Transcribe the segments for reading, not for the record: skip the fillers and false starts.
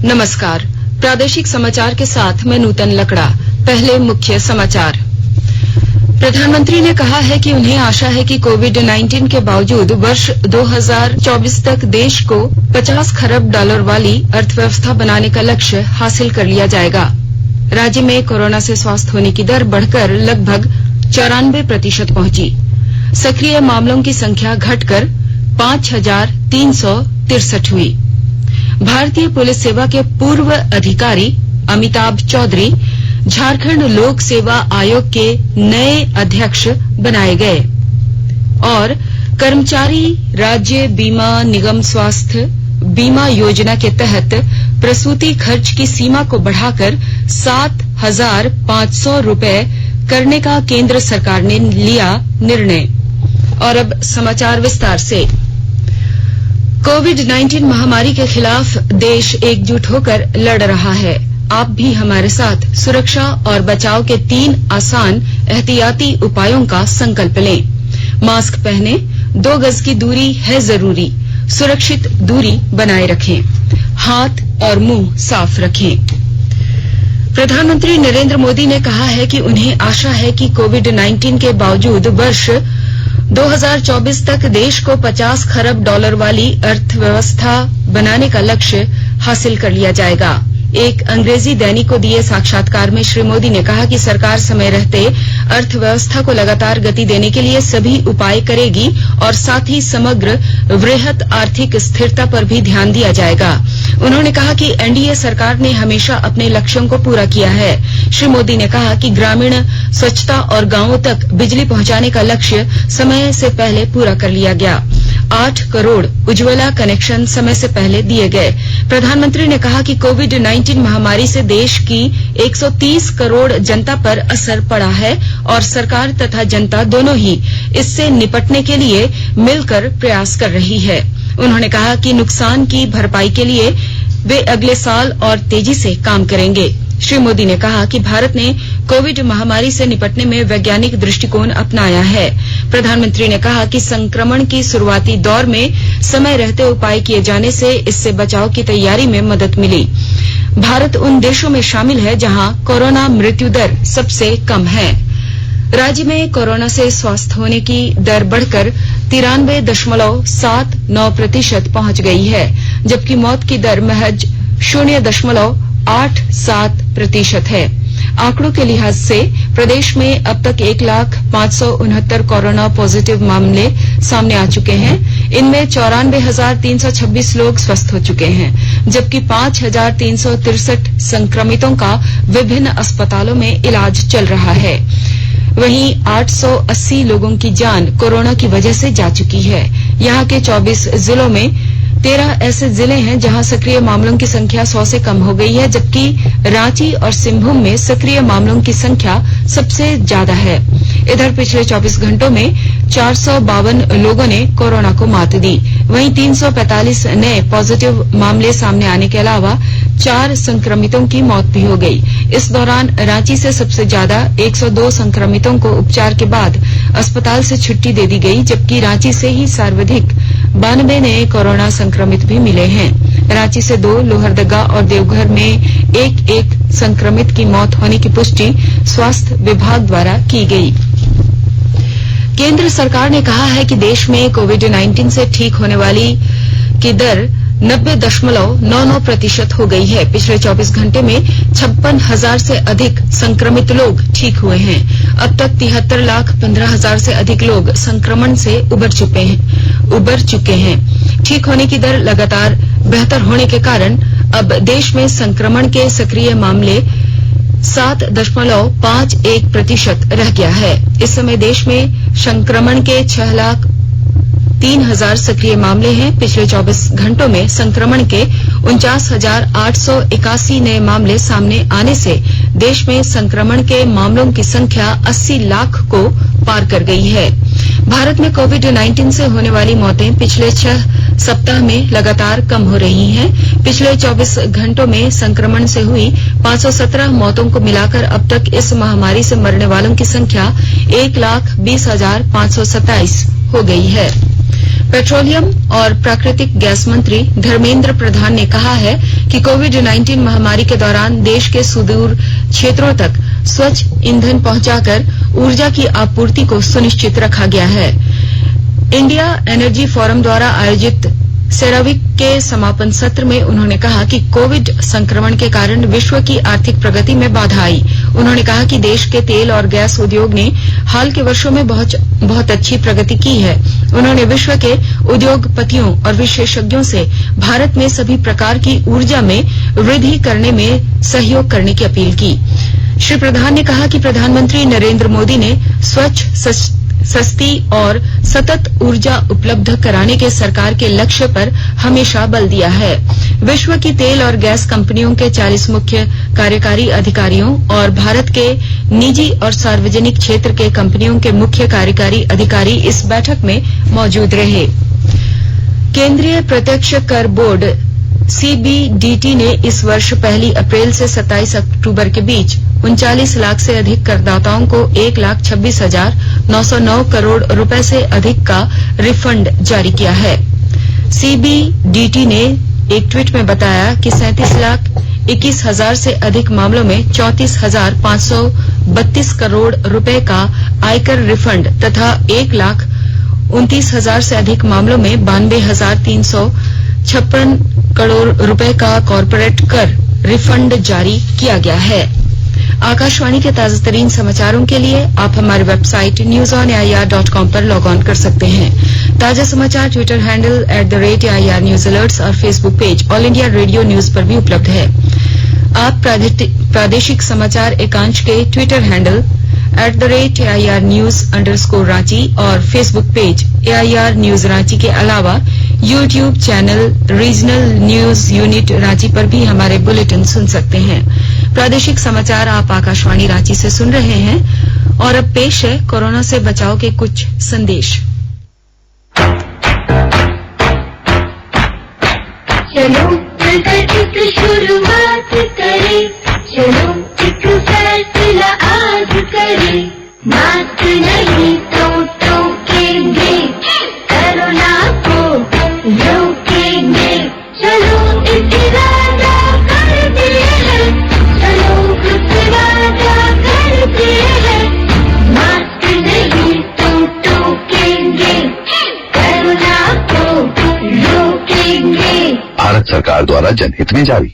नमस्कार, प्रादेशिक समाचार के साथ मैं नूतन लकड़ा। पहले मुख्य समाचार। प्रधानमंत्री ने कहा है कि उन्हें आशा है कि कोविड-19 के बावजूद वर्ष 2024 तक देश को 50 खरब डॉलर वाली अर्थव्यवस्था बनाने का लक्ष्य हासिल कर लिया जाएगा। राज्य में कोरोना से स्वस्थ होने की दर बढ़कर लगभग 94% पहुंची। सक्रिय मामलों की संख्या घटकर 5,363 हुई। भारतीय पुलिस सेवा के पूर्व अधिकारी अमिताभ चौधरी झारखंड लोक सेवा आयोग के नए अध्यक्ष बनाए गए। और कर्मचारी राज्य बीमा निगम स्वास्थ्य बीमा योजना के तहत प्रसूति खर्च की सीमा को बढ़ाकर 7,500 रुपए करने का केंद्र सरकार ने लिया निर्णय। और अब समाचार विस्तार से। कोविड-19 महामारी के खिलाफ देश एकजुट होकर लड़ रहा है। आप भी हमारे साथ सुरक्षा और बचाव के 3 आसान एहतियाती उपायों का संकल्प लें। मास्क पहने, 2 गज की दूरी है जरूरी, सुरक्षित दूरी बनाए रखें, हाथ और मुंह साफ रखें। प्रधानमंत्री नरेंद्र मोदी ने कहा है कि उन्हें आशा है कि कोविड-19 के बावजूद वर्ष 2024 तक देश को 50 खरब डॉलर वाली अर्थव्यवस्था बनाने का लक्ष्य हासिल कर लिया जाएगा। एक अंग्रेजी दैनिक को दिए साक्षात्कार में श्री मोदी ने कहा कि सरकार समय रहते अर्थव्यवस्था को लगातार गति देने के लिए सभी उपाय करेगी और साथ ही समग्र वृहत आर्थिक स्थिरता पर भी ध्यान दिया जाएगा। उन्होंने कहा कि एनडीए सरकार ने हमेशा अपने लक्ष्यों को पूरा किया है। श्री मोदी ने कहा कि ग्रामीण स्वच्छता और गांवों तक बिजली पहुंचाने का लक्ष्य समय से पहले पूरा कर लिया गया। 8 करोड़ उज्ज्वला कनेक्शन समय से पहले दिए गए। प्रधानमंत्री ने कहा कि कोविड-19 महामारी से देश की 130 करोड़ जनता पर असर पड़ा है और सरकार तथा जनता दोनों ही इससे निपटने के लिए मिलकर प्रयास कर रही है। उन्होंने कहा कि नुकसान की भरपाई के लिए वे अगले साल और तेजी से काम करेंगे। श्री मोदी ने कहा कि भारत ने कोविड महामारी से निपटने में वैज्ञानिक दृष्टिकोण अपनाया है। प्रधानमंत्री ने कहा कि संक्रमण की शुरुआती दौर में समय रहते उपाय किए जाने से इससे बचाव की तैयारी में मदद मिली। भारत उन देशों में शामिल है जहां कोरोना मृत्यु दर सबसे कम है। राज्य में कोरोना से स्वस्थ होने की दर बढ़कर 93.79% पहुंच गई है, जबकि मौत की दर महज 0.87% है। आंकड़ों के लिहाज से प्रदेश में अब तक 1,05,69 कोरोना पॉजिटिव मामले सामने आ चुके हैं। इनमें 94,326 लोग स्वस्थ हो चुके हैं, जबकि 5,363 संक्रमितों का विभिन्न अस्पतालों में इलाज चल रहा है। वहीं 880 लोगों की जान कोरोना की वजह से जा चुकी है। यहाँ के 24 जिलों में 13 ऐसे जिले हैं जहां सक्रिय मामलों की संख्या 100 से कम हो गई है, जबकि रांची और सिंहभूम में सक्रिय मामलों की संख्या सबसे ज्यादा है। इधर पिछले 24 घंटों में 452 लोगों ने कोरोना को मात दी। वहीं 345 नए पॉजिटिव मामले सामने आने के अलावा 4 संक्रमितों की मौत भी हो गई। इस दौरान रांची से सबसे ज्यादा 102 संक्रमितों को उपचार के बाद अस्पताल से छुट्टी दे दी गई, जबकि रांची से ही सर्वाधिक 92 नए कोरोना संक्रमित भी मिले हैं। रांची से 2, लोहरदगा और देवघर में एक संक्रमित की मौत होने की पुष्टि स्वास्थ्य विभाग द्वारा की गई। केंद्र सरकार ने कहा है कि देश में कोविड-19 से ठीक होने वाली की दर 90.99% हो गई है। पिछले 24 घंटे में 56,000 से अधिक संक्रमित लोग ठीक हुए हैं। अब तक 73,15,000 से अधिक लोग संक्रमण से उबर चुके हैं। ठीक होने की दर लगातार बेहतर होने के कारण अब देश में संक्रमण के सक्रिय मामले 7.51% रह गया है। इस समय देश में संक्रमण के 6,03,000 सक्रिय मामले हैं। पिछले 24 घंटों में संक्रमण के 49,881 नए मामले सामने आने से देश में संक्रमण के मामलों की संख्या 80 लाख को पार कर गई है। भारत में कोविड-19 से होने वाली मौतें पिछले 6 सप्ताह में लगातार कम हो रही हैं। पिछले 24 घंटों में संक्रमण से हुई 517 मौतों को मिलाकर अब तक इस महामारी से मरने वालों की संख्या 1,20,527 हो गई है। पेट्रोलियम और प्राकृतिक गैस मंत्री धर्मेंद्र प्रधान ने कहा है कि कोविड-19 महामारी के दौरान देश के सुदूर क्षेत्रों तक स्वच्छ ईंधन पहुंचाकर ऊर्जा की आपूर्ति को सुनिश्चित रखा गया है। इंडिया एनर्जी फोरम द्वारा आयोजित सेरावीक के समापन सत्र में उन्होंने कहा कि कोविड संक्रमण के कारण विश्व की आर्थिक प्रगति में बाधा आई। उन्होंने कहा कि देश के तेल और गैस उद्योग ने हाल के वर्षों में बहुत अच्छी प्रगति की है। उन्होंने विश्व के उद्योगपतियों और विशेषज्ञों से भारत में सभी प्रकार की ऊर्जा में वृद्धि करने में सहयोग करने की अपील की। श्री प्रधान ने कहा कि प्रधानमंत्री नरेंद्र मोदी ने स्वच्छ, सस्ती और सतत ऊर्जा उपलब्ध कराने के सरकार के लक्ष्य पर हमेशा बल दिया है। विश्व की तेल और गैस कंपनियों के 40 मुख्य कार्यकारी अधिकारियों और भारत के निजी और सार्वजनिक क्षेत्र के कंपनियों के मुख्य कार्यकारी अधिकारी इस बैठक में मौजूद रहे। केंद्रीय प्रत्यक्ष कर बोर्ड सीबीडीटी ने इस वर्ष 1 अप्रैल से 27 अक्टूबर के बीच 39 लाख से अधिक करदाताओं को 1,26,909 करोड़ रुपए से अधिक का रिफंड जारी किया है। सीबीडीटी ने एक ट्वीट में बताया कि 37,21,000 से अधिक मामलों में 34,532 करोड़ रुपए का आयकर रिफंड तथा 1,29,000 से अधिक मामलों में 92,356 करोड़ रुपए का कॉर्पोरेट कर रिफंड जारी किया गया है। आकाशवाणी के ताजातरीन समाचारों के लिए आप हमारी वेबसाइट newsonair.com पर लॉग ऑन कर सकते हैं। ताजा समाचार Twitter handle @AIR news alerts और Facebook page All India Radio News पर भी उपलब्ध है। आप प्रादेशिक समाचार एकांश के Twitter handle @AIR News_ Ranchi और Facebook page AIR news Ranchi के अलावा YouTube channel regional news unit Ranchi पर भी हमारे बुलेटिन सुन सकते हैं। प्रादेशिक समाचार आप आकाशवाणी रांची से सुन रहे हैं और अब पेश है कोरोना से बचाव के कुछ संदेश। चलो मिलकर एक शुरुआत करें, चलो एक फैसला आज करें, मास्क नहीं तो टोकेंगे, कोरोना को रोकेंगे, चलो एक इरादा करते हैं, चलो कुछ वादा करते हैं, मास्क नहीं तो टोकेंगे, कोरोना को रोकेंगे। भारत सरकार द्वारा जनहित में जारी।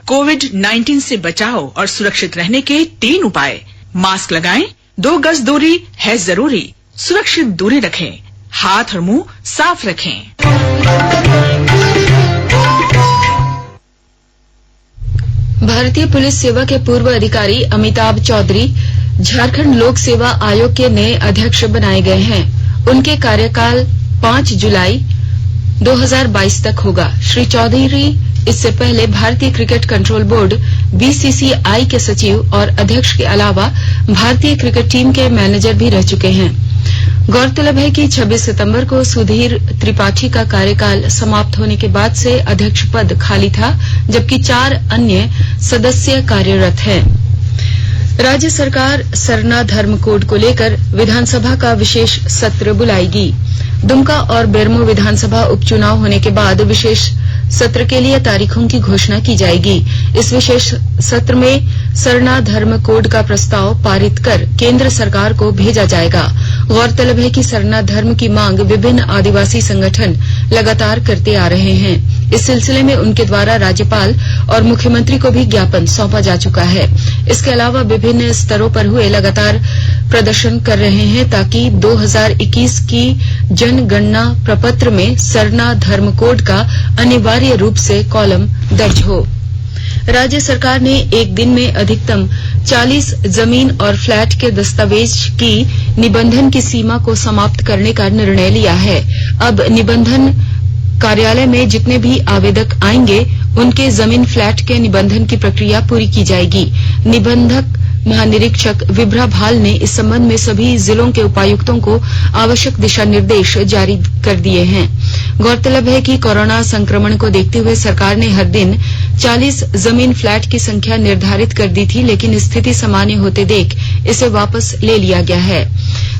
कोविड-19 से बचाव और सुरक्षित रहने के 3 उपाय। मास्क लगाएं, 2 गज दूरी है जरूरी, सुरक्षित दूरी रखें, हाथ और मुंह साफ रखें। भारतीय पुलिस सेवा के पूर्व अधिकारी अमिताभ चौधरी झारखंड लोक सेवा आयोग के नए अध्यक्ष बनाए गए हैं। उनके कार्यकाल 5 जुलाई 2022 तक होगा। श्री चौधरी इससे पहले भारतीय क्रिकेट कंट्रोल बोर्ड BCCI के सचिव और अध्यक्ष के अलावा भारतीय क्रिकेट टीम के मैनेजर भी रह चुके हैं। गौरतलब है कि 26 सितंबर को सुधीर त्रिपाठी का कार्यकाल समाप्त होने के बाद से अध्यक्ष पद खाली था, जबकि 4 अन्य सदस्य कार्यरत हैं। राज्य सरकार सरना धर्म कोड को लेकर विधानसभा का विशेष सत्र बुलाएगी। दुमका और बेरमो विधानसभा उपचुनाव होने के बाद विशेष सत्र के लिए तारीखों की घोषणा की जाएगी। इस विशेष सत्र में सरना धर्म कोड का प्रस्ताव पारित कर केंद्र सरकार को भेजा जाएगा। गौरतलब है कि सरना धर्म की मांग विभिन्न आदिवासी संगठन लगातार करते आ रहे हैं। इस सिलसिले में उनके द्वारा राज्यपाल और मुख्यमंत्री को भी ज्ञापन सौंपा जा चुका है। इसके अलावा विभिन्न स्तरों पर हुए लगातार प्रदर्शन कर रहे हैं ताकि 2021 की जनगणना प्रपत्र में सरना धर्म कोड का अनिवार्य रूप से कॉलम दर्ज हो। राज्य सरकार ने एक दिन में अधिकतम 40 जमीन और फ्लैट के दस्तावेज की निबंधन की सीमा को समाप्त करने का निर्णय लिया है। अब निबंधन कार्यालय में जितने भी आवेदक आएंगे उनके जमीन फ्लैट के निबंधन की प्रक्रिया पूरी की जाएगी। निबंधक महानिरीक्षक विभ्रा भाल ने इस संबंध में सभी जिलों के उपायुक्तों को आवश्यक दिशा निर्देश जारी कर दिए हैं। गौरतलब है कि कोरोना संक्रमण को देखते हुए सरकार ने हर दिन 40 जमीन फ्लैट की संख्या निर्धारित कर दी थी, लेकिन स्थिति सामान्य होते देख इसे वापस ले लिया गया है।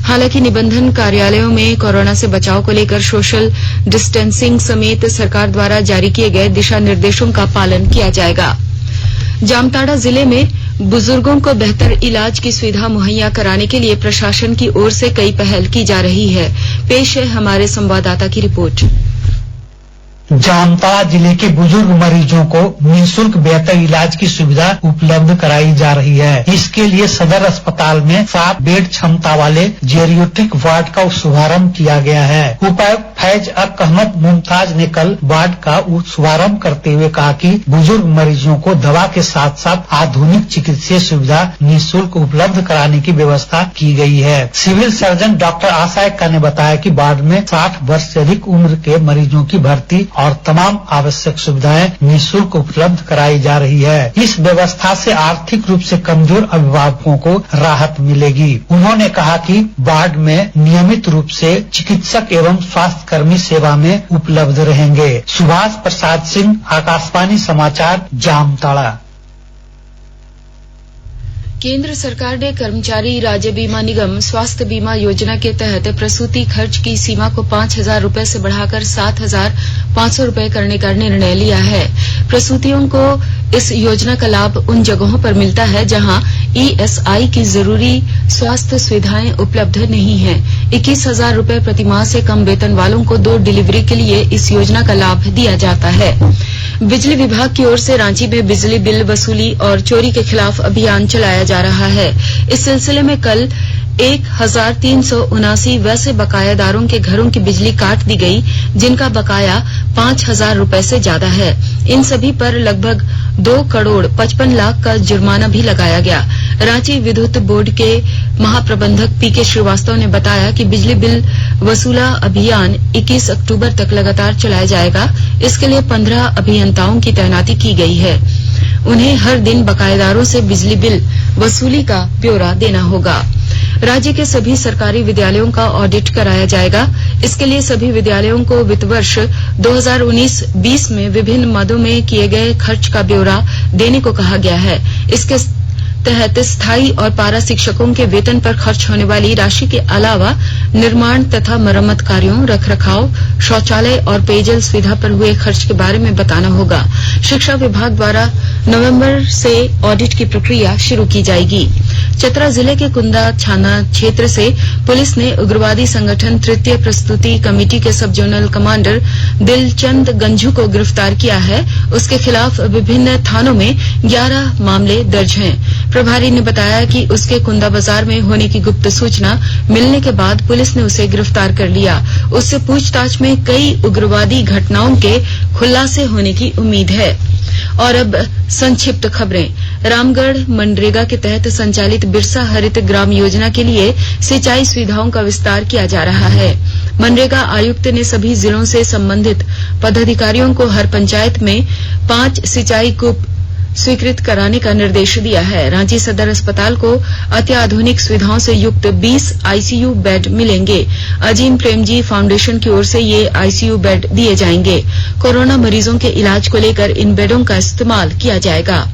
हालांकि निबंधन कार्यालयों में कोरोना से बचाव को लेकर सोशल डिस्टेंसिंग समेत सरकार द्वारा जारी किए गए दिशा निर्देशों का पालन किया जाएगा। जामताड़ा जिले में बुजुर्गों को बेहतर इलाज की सुविधा मुहैया कराने के लिए प्रशासन की ओर से कई पहल की जा रही है। पेश है हमारे संवाददाता की रिपोर्ट। जामताड़ा जिले के बुजुर्ग मरीजों को निःशुल्क बेहतर इलाज की सुविधा उपलब्ध कराई जा रही है। इसके लिए सदर अस्पताल में 7 बेड क्षमता वाले जेरियोट्रिक वार्ड का शुभारंभ किया गया है। उपायुक्त फैज अक अहमद मुमताज ने कल वार्ड का शुभारंभ करते हुए कहा कि बुजुर्ग मरीजों को दवा के साथ साथ आधुनिक चिकित्सीय सुविधा निःशुल्क उपलब्ध कराने की व्यवस्था की गई है। सिविल सर्जन डॉक्टर आशा एक्का ने बताया कि वार्ड में 60 वर्ष से अधिक उम्र के मरीजों की भर्ती और तमाम आवश्यक सुविधाएं निःशुल्क उपलब्ध कराई जा रही है। इस व्यवस्था से आर्थिक रूप से कमजोर अभिभावकों को राहत मिलेगी। उन्होंने कहा कि वार्ड में नियमित रूप से चिकित्सक एवं स्वास्थ्य कर्मी सेवा में उपलब्ध रहेंगे। सुभाष प्रसाद सिंह, आकाशवाणी समाचार, जामताड़ा। केंद्र सरकार ने कर्मचारी राज्य बीमा निगम स्वास्थ्य बीमा योजना के तहत प्रसूति खर्च की सीमा को 5,000 रूपये से बढ़ाकर 7,500 रूपये करने का निर्णय लिया है। प्रसूतियों को इस योजना का लाभ उन जगहों पर मिलता है जहां ईएसआई की जरूरी स्वास्थ्य सुविधाएं उपलब्ध नहीं है। 21,000 रूपये प्रतिमाह से कम वेतन वालों को 2 डिलीवरी के लिए इस योजना का लाभ दिया जाता है। बिजली विभाग की ओर से रांची में बिजली बिल वसूली और चोरी के खिलाफ अभियान चलाया जा रहा है। इस सिलसिले में कल 1,379 वैसे बकायादारों के घरों की बिजली काट दी गई जिनका बकाया 5,000 रूपये से ज्यादा है। इन सभी पर लगभग 2 करोड़ 55 लाख का जुर्माना भी लगाया गया। रांची विद्युत बोर्ड के महाप्रबंधक पीके श्रीवास्तव ने बताया कि बिजली बिल वसूला अभियान 21 अक्टूबर तक लगातार चलाया जाएगा। इसके लिए 15 अभियंताओं की तैनाती की गई है। उन्हें हर दिन बकायेदारों से बिजली बिल वसूली का ब्यौरा देना होगा। राज्य के सभी सरकारी विद्यालयों का ऑडिट कराया जाएगा। इसके लिए सभी विद्यालयों को वित्त वर्ष 2019-20 में विभिन्न मदों में किए गए खर्च का ब्यौरा देने को कहा गया है। इसके तहत स्थायी और पारा शिक्षकों के वेतन पर खर्च होने वाली राशि के अलावा निर्माण तथा मरम्मत कार्यों, रखरखाव, शौचालय और पेयजल सुविधा पर हुए खर्च के बारे में बताना होगा। शिक्षा विभाग द्वारा नवंबर से ऑडिट की प्रक्रिया शुरू की जाएगी। चतरा जिले के कुंदा थाना क्षेत्र से पुलिस ने उग्रवादी संगठन तृतीय प्रस्तुति कमेटी के सब जोनल कमांडर दिलचंद गंझू को गिरफ्तार किया है। उसके खिलाफ विभिन्न थानों में 11 मामले दर्ज हैं। प्रभारी ने बताया कि उसके कुंदा बाजार में होने की गुप्त सूचना मिलने के बाद पुलिस ने उसे गिरफ्तार कर लिया। उससे पूछताछ में कई उग्रवादी घटनाओं के खुलासे होने की उम्मीद है। और अब संक्षिप्त खबरें। रामगढ़ मनरेगा के तहत संचालित बिरसा हरित ग्राम योजना के लिए सिंचाई सुविधाओं का विस्तार किया जा रहा है। मनरेगा आयुक्त ने सभी जिलों से संबंधित पदाधिकारियों को हर पंचायत में 5 सिंचाई कूप स्वीकृत कराने का निर्देश दिया है। रांची सदर अस्पताल को अत्याधुनिक सुविधाओं से युक्त 20 आईसीयू बेड मिलेंगे। अजीम प्रेमजी फाउंडेशन की ओर से ये आईसीयू बेड दिए जाएंगे। कोरोना मरीजों के इलाज को लेकर इन बेडों का इस्तेमाल किया जाएगा।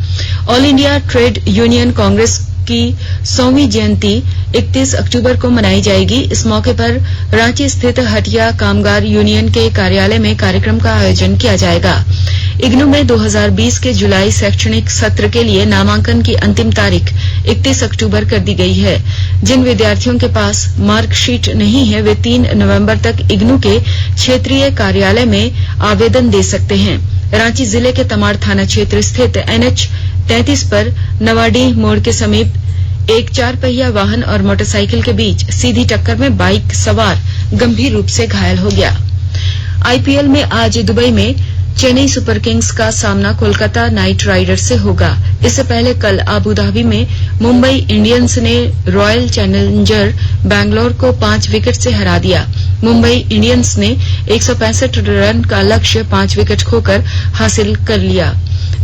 All India trade union Congress की 100वीं जयंती 31 अक्टूबर को मनाई जाएगी। इस मौके पर रांची स्थित हटिया कामगार यूनियन के कार्यालय में कार्यक्रम का आयोजन किया जाएगा। इग्नू में 2020 के जुलाई शैक्षणिक सत्र के लिए नामांकन की अंतिम तारीख 31 अक्टूबर कर दी गई है। जिन विद्यार्थियों के पास मार्कशीट नहीं है वे 3 नवंबर तक इग्नू के क्षेत्रीय कार्यालय में आवेदन दे सकते हैं। रांची जिले के तमाड़ थाना क्षेत्र स्थित NH 33 पर नवाडीह मोड़ के समीप एक 4 पहिया वाहन और मोटरसाइकिल के बीच सीधी टक्कर में बाइक सवार गंभीर रूप से घायल हो गया। आईपीएल में आज दुबई में चेन्नई सुपर किंग्स का सामना कोलकाता नाइट राइडर्स से होगा। इससे पहले कल अबुधाबी में मुंबई इंडियंस ने रॉयल चैलेंजर बैंगलोर को 5 विकेट से हरा दिया। मुंबई इंडियंस ने 165 रन का लक्ष्य 5 विकेट खोकर हासिल कर लिया।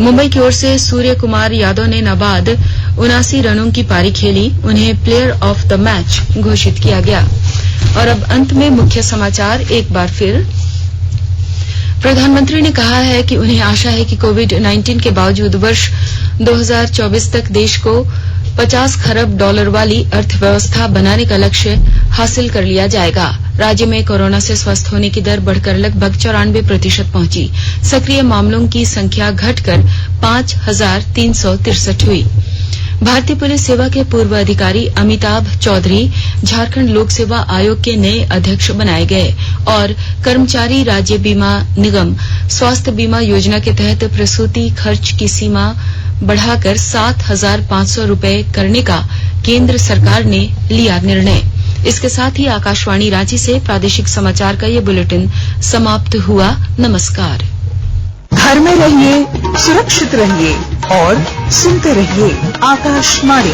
मुंबई की ओर से सूर्य कुमार यादव ने नाबाद 79 रनों की पारी खेली। उन्हें प्लेयर ऑफ द मैच घोषित किया गया। और अब अंत में मुख्य समाचार एक बार फिर। प्रधानमंत्री ने कहा है कि उन्हें आशा है कि कोविड-19 के बावजूद वर्ष 2024 तक देश को 50 खरब डॉलर वाली अर्थव्यवस्था बनाने का लक्ष्य हासिल कर लिया जाएगा। राज्य में कोरोना से स्वस्थ होने की दर बढ़कर लगभग 94% पहुंची। सक्रिय मामलों की संख्या घटकर 5,363 हुई। भारतीय पुलिस सेवा के पूर्व अधिकारी अमिताभ चौधरी झारखंड लोक सेवा आयोग के नए अध्यक्ष बनाए गए और कर्मचारी राज्य बीमा निगम स्वास्थ्य बीमा योजना के तहत प्रसूति खर्च की सीमा बढ़ाकर 7,500 रूपये करने का केंद्र सरकार ने लिया निर्णय। इसके साथ ही आकाशवाणी रांची से प्रादेशिक समाचार का ये बुलेटिन समाप्त हुआ। नमस्कार। घर में रहिए, सुरक्षित रहिए और सुनते रहिए आकाशवाणी।